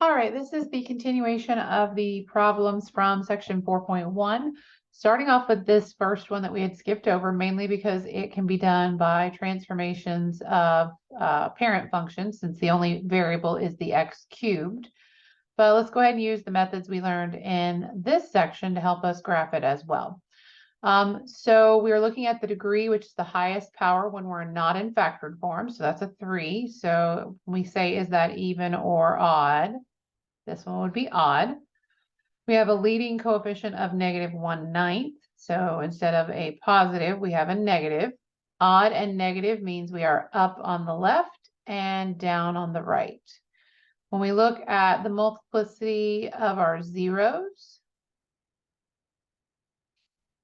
All right, this is the continuation of the problems from section 4.1. Starting off with this first one that we had skipped over, mainly because it can be done by transformations of parent functions, since the only variable is the x cubed. But let's go ahead and use the methods we learned in this section to help us graph it as well. So we are looking at the degree, which is the highest power when we're not in factored form. So that's a 3. So we say, is that even or odd? This one would be odd. We have a leading coefficient of -1/9. So instead of a positive, we have a negative. Odd and negative means we are up on the left and down on the right. When we look at the multiplicity of our zeros,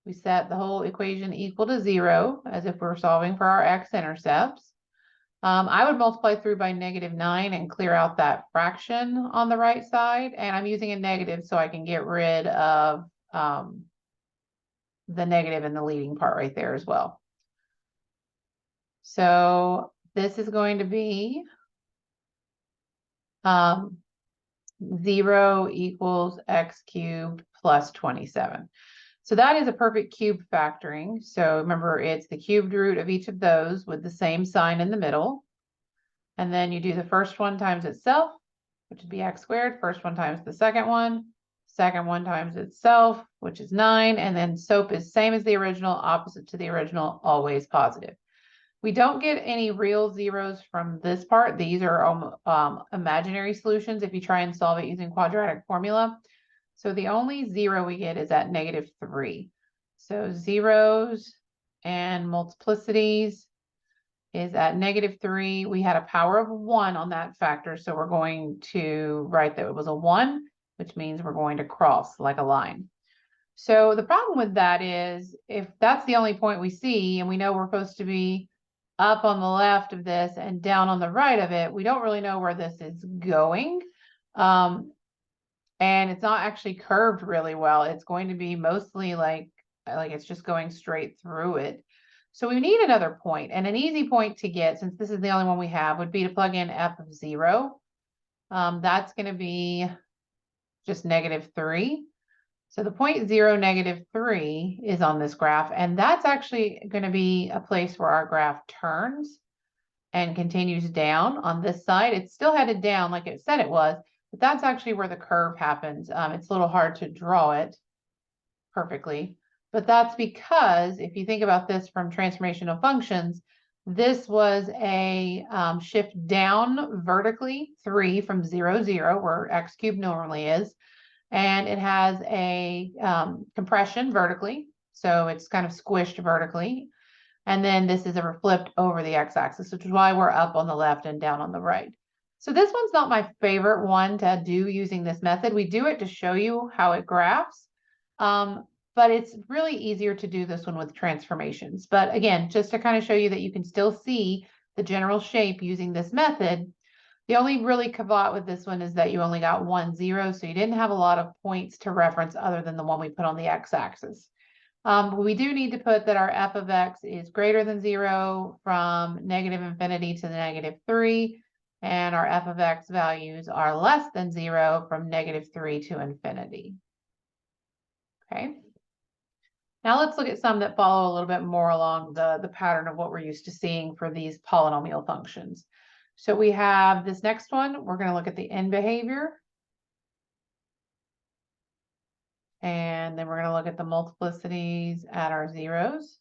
we set the whole equation equal to 0 as if we're solving for our x-intercepts. I would multiply through by -9 and clear out that fraction on the right side. And I'm using a negative so I can get rid of the negative in the leading part right there as well. So this is going to be 0 equals x cubed plus 27. So that is a perfect cube factoring. So remember, it's the cubed root of each of those with the same sign in the middle. And then you do the first one times itself, which would be x squared. First one times the second one times itself, which is 9. And then SOAP is same as the original, opposite to the original, always positive. We don't get any real zeros from this part. These are imaginary solutions if you try and solve it using quadratic formula. So the only 0 we get is at -3. So zeros and multiplicities is at -3. We had a power of 1 on that factor, so we're going to write that it was a 1, which means we're going to cross like a line. So the problem with that is, if that's the only point we see, and we know we're supposed to be up on the left of this and down on the right of it, we don't really know where this is going. And it's not actually curved really well. It's going to be mostly like it's just going straight through it. So we need another point, and an easy point to get, since this is the only one we have, would be to plug in f of 0. That's going to be just -3. So the point 0, -3 is on this graph, and that's actually going to be a place where our graph turns and continues down on this side. It's still headed down like it said it was, but that's actually where the curve happens. It's a little hard to draw it perfectly, but that's because if you think about this from transformational functions, this was a shift down vertically 3 from 0, 0, where x cubed normally is, and it has a compression vertically, so it's kind of squished vertically, and then this is a flipped over the x-axis, which is why we're up on the left and down on the right. So this one's not my favorite one to do using this method. We do it to show you how it graphs, but it's really easier to do this one with transformations. But again, just to kind of show you that you can still see the general shape using this method. The only really caveat with this one is that you only got 1, 0, so you didn't have a lot of points to reference other than the one we put on the x-axis. We do need to put that our f of x is greater than 0 from -infinity to the -3, and our f of x values are less than 0 from -3 to infinity. Okay. Now let's look at some that follow a little bit more along the pattern of what we're used to seeing for these polynomial functions. So we have this next one. We're going to look at the end behavior. And then we're going to look at the multiplicities at our zeros.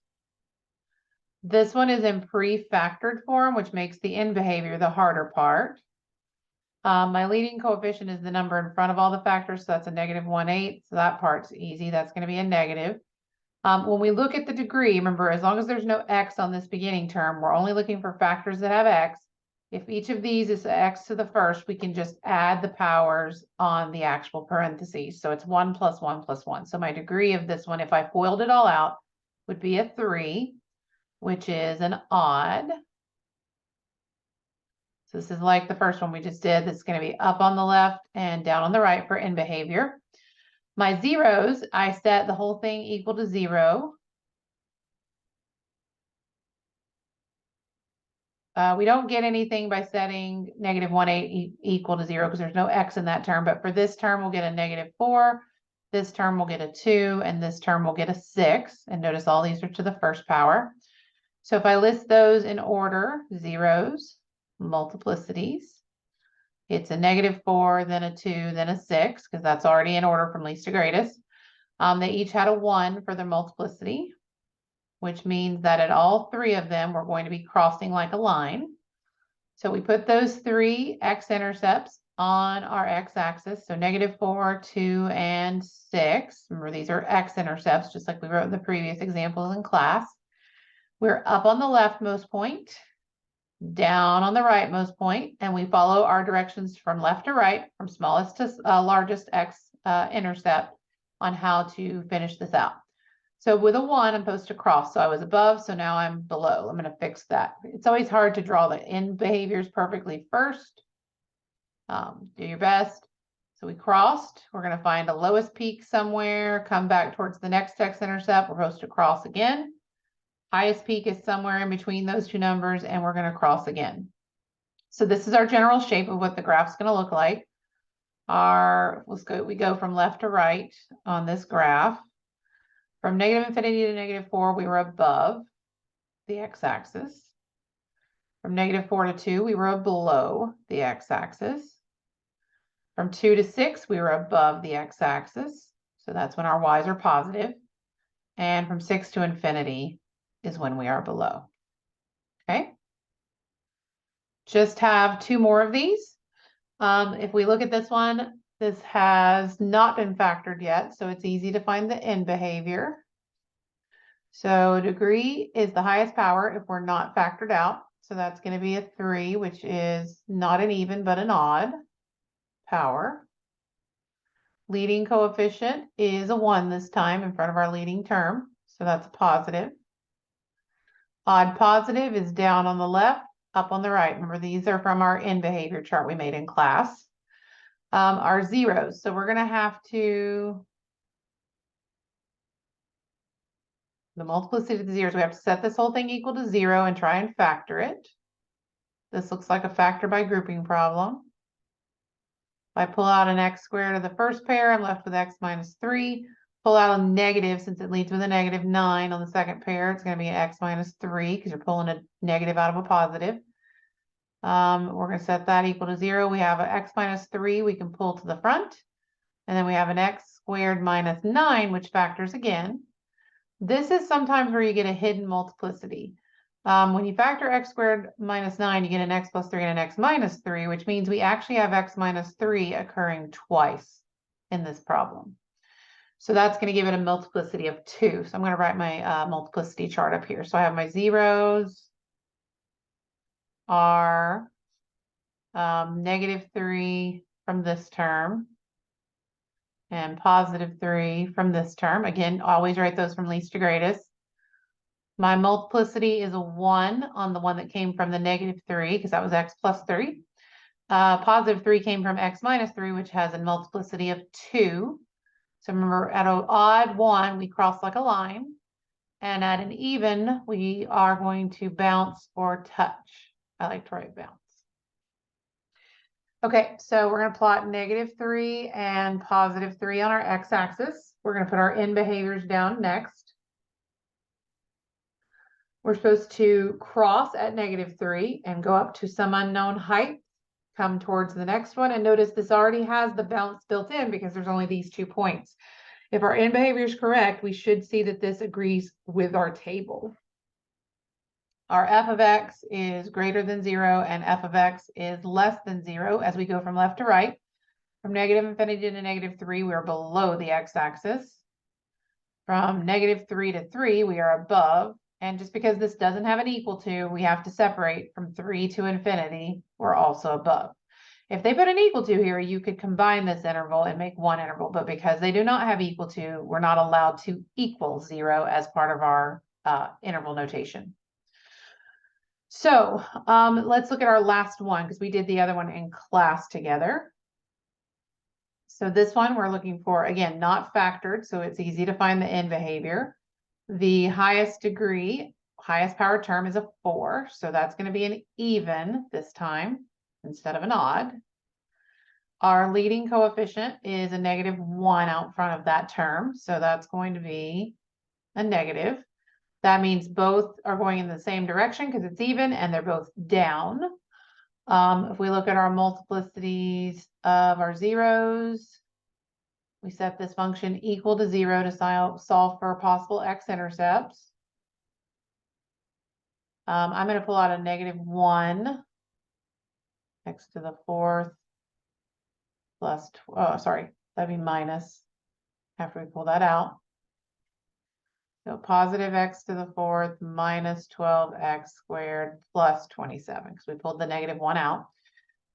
This one is in pre-factored form, which makes the end behavior the harder part. My leading coefficient is the number in front of all the factors, so that's a -1/8. So that part's easy. That's going to be a negative. When we look at the degree, remember, as long as there's no x on this beginning term, we're only looking for factors that have x. If each of these is x to the first, we can just add the powers on the actual parentheses. So it's 1 + 1 + 1. So my degree of this one, if I FOILed it all out, would be a 3, which is an odd. So this is like the first one we just did. This is going to be up on the left and down on the right for end behavior. My zeros, I set the whole thing equal to 0. We don't get anything by setting -1/8 equal to 0 because there's no x in that term. But for this term, we'll get a -4. This term will get a 2, and this term will get a 6. And notice all these are to the first power. So if I list those in order, zeros, multiplicities, it's a -4, then a 2, then a 6, because that's already in order from least to greatest. They each had a 1 for their multiplicity, which means that at all three of them, we're going to be crossing like a line. So we put those three x-intercepts on our x-axis. So -4, 2, and 6. Remember, these are x-intercepts, just like we wrote in the previous examples in class. We're up on the leftmost point, down on the rightmost point, and we follow our directions from left to right, from smallest to largest x-intercept on how to finish this out. So with a 1, I'm supposed to cross. So I was above, so now I'm below. I'm going to fix that. It's always hard to draw the end behaviors perfectly first. Do your best. So we crossed. We're going to find a lowest peak somewhere, come back towards the next x-intercept. We're supposed to cross again. Highest peak is somewhere in between those two numbers, and we're going to cross again. So this is our general shape of what the graph's going to look like. We go from left to right on this graph. From -∞ to -4, we were above the x-axis. From -4 to 2, we were below the x-axis. From 2 to 6, we were above the x-axis. So that's when our y's are positive. And from 6 to infinity is when we are below. Okay. Just have 2 more of these. If we look at this one, this has not been factored yet, so it's easy to find the end behavior. So degree is the highest power if we're not factored out. So that's going to be a 3, which is not an even, but an odd power. Leading coefficient is a 1 this time in front of our leading term. So that's a positive. Odd positive is down on the left, up on the right. Remember, these are from our end behavior chart we made in class. Our zeros. So we're going to have to, the multiplicity of the zeros, we have to set this whole thing equal to 0 and try and factor it. This looks like a factor by grouping problem. If I pull out an x² of the first pair, I'm left with x minus 3. Pull out a negative, since it leads with a -9 on the second pair, it's going to be an x minus 3 because you're pulling a negative out of a positive. We're going to set that equal to 0. We have an x minus 3 we can pull to the front. And then we have an x² minus 9, which factors again. This is sometimes where you get a hidden multiplicity. When you factor x² minus 9, you get an x plus 3 and an x minus 3, which means we actually have x minus 3 occurring twice in this problem. So that's going to give it a multiplicity of 2. So I'm going to write my multiplicity chart up here. So I have my zeros are -3 from this term and +3 from this term. Again, always write those from least to greatest. My multiplicity is a 1 on the one that came from the -3 because that was x plus 3. +3 came from x minus 3, which has a multiplicity of 2. So remember, at an odd 1, we cross like a line. And at an even, we are going to bounce or touch. I like to write bounce. Okay, so we're going to plot -3 and +3 on our x-axis. We're going to put our end behaviors down next. We're supposed to cross at -3 and go up to some unknown height, come towards the next one. And notice this already has the bounce built in because there's only these 2 points. If our end behavior is correct, we should see that this agrees with our table. Our f of x is greater than 0 and f of x is less than 0 as we go from left to right. From -∞ to -3, we are below the x-axis. From -3 to 3, we are above. And just because this doesn't have an equal to, we have to separate from 3 to infinity. We're also above. If they put an equal to here, you could combine this interval and make one interval. But because they do not have equal to, we're not allowed to equal 0 as part of our interval notation. So let's look at our last one because we did the other one in class together. So this one we're looking for, again, not factored, so it's easy to find the end behavior. The highest degree highest power term is a 4, so that's going to be an even this time instead of an odd. Our leading coefficient is a -1 out front of that term, so that's going to be a negative. That means both are going in the same direction because it's even and they're both down. If we look at our multiplicities of our zeros, we set this function equal to 0 to solve for possible x-intercepts. I'm going to pull out a -1 x to the 4th plus, that'd be minus after we pull that out. So positive x to the 4th minus 12x squared plus 27, because we pulled the -1 out.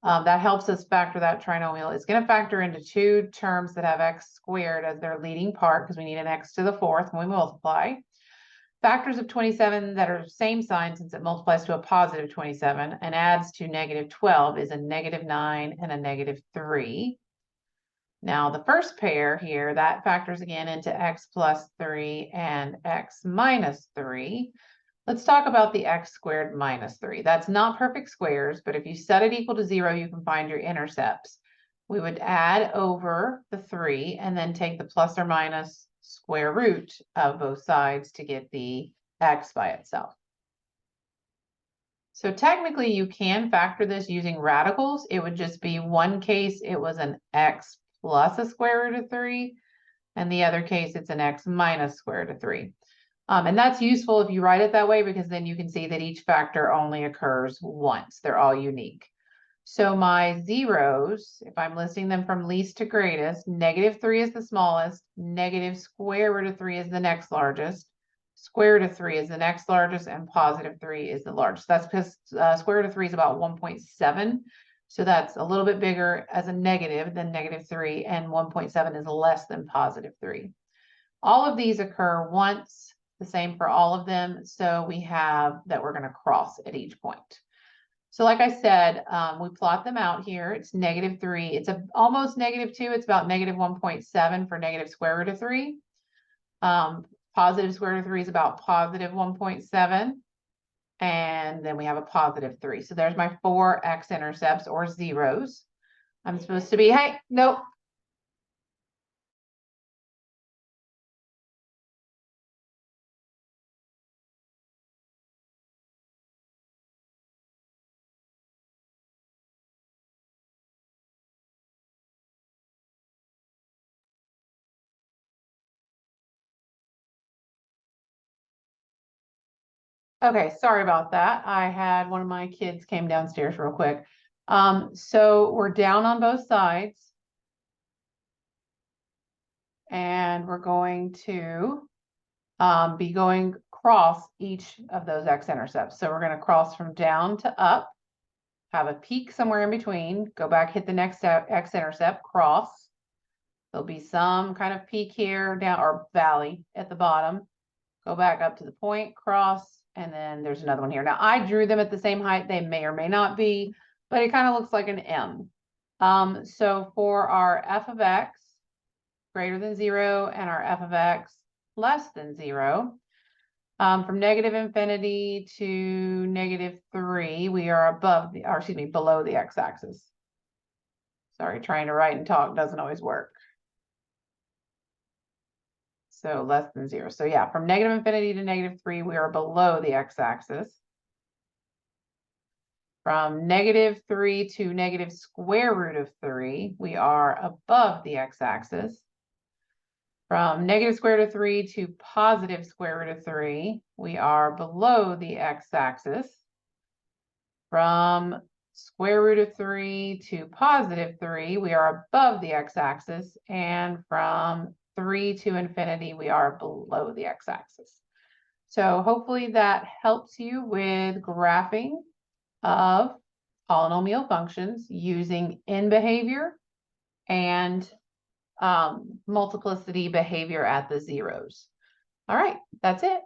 That helps us factor that trinomial. It's going to factor into two terms that have x squared as their leading part, because we need an x to the 4th when we multiply. Factors of 27 that are same sign, since it multiplies to a positive 27 and adds to -12, is a -9 and a -3. Now the first pair here, that factors again into x plus 3 and x minus 3. Let's talk about the x squared minus 3. That's not perfect squares, but if you set it equal to 0, you can find your intercepts. We would add over the 3 and then take the plus or minus square root of both sides to get the x by itself. So technically you can factor this using radicals. It would just be one case it was an x plus a square root of 3, and the other case it's an x minus square root of 3. And that's useful if you write it that way, because then you can see that each factor only occurs once. They're all unique. So my zeros, if I'm listing them from least to greatest, -3 is the smallest, negative square root of 3 is the next largest, square root of 3 is the next largest, and positive 3 is the largest. That's because square root of 3 is about 1.7. So that's a little bit bigger as a negative than -3, and 1.7 is less than positive 3. All of these occur once, the same for all of them. So we have that we're going to cross at each point. So like I said, we plot them out here. It's -3. It's almost -2. It's about -1.7 for negative square root of 3. Positive square root of 3 is about positive 1.7. And then we have a positive 3. So there's my 4 x-intercepts or zeros. I'm supposed to be, hey, nope. Okay, sorry about that. I had one of my kids came downstairs real quick. So we're down on both sides. And we're going to be going across each of those x-intercepts. So we're going to cross from down to up, have a peak somewhere in between, go back, hit the next x-intercept, cross. There'll be some kind of peak here, down, or valley at the bottom. Go back up to the point, cross, and then there's another one here. Now I drew them at the same height. They may or may not be, but it kind of looks like an M. So for our f of x greater than 0 and our f of x less than 0, from -infinity to -3, we are above the, or excuse me, below the x-axis. Sorry, trying to write and talk doesn't always work. So less than 0. So yeah, from -infinity to -3, we are below the x-axis. From -3 to negative square root of 3, we are above the x-axis. From negative square root of 3 to positive square root of 3, we are below the x-axis. From square root of 3 to positive 3, we are above the x-axis. And from 3 to infinity, we are below the x-axis. So hopefully that helps you with graphing of polynomial functions using in behavior and multiplicity behavior at the zeros. All right, that's it.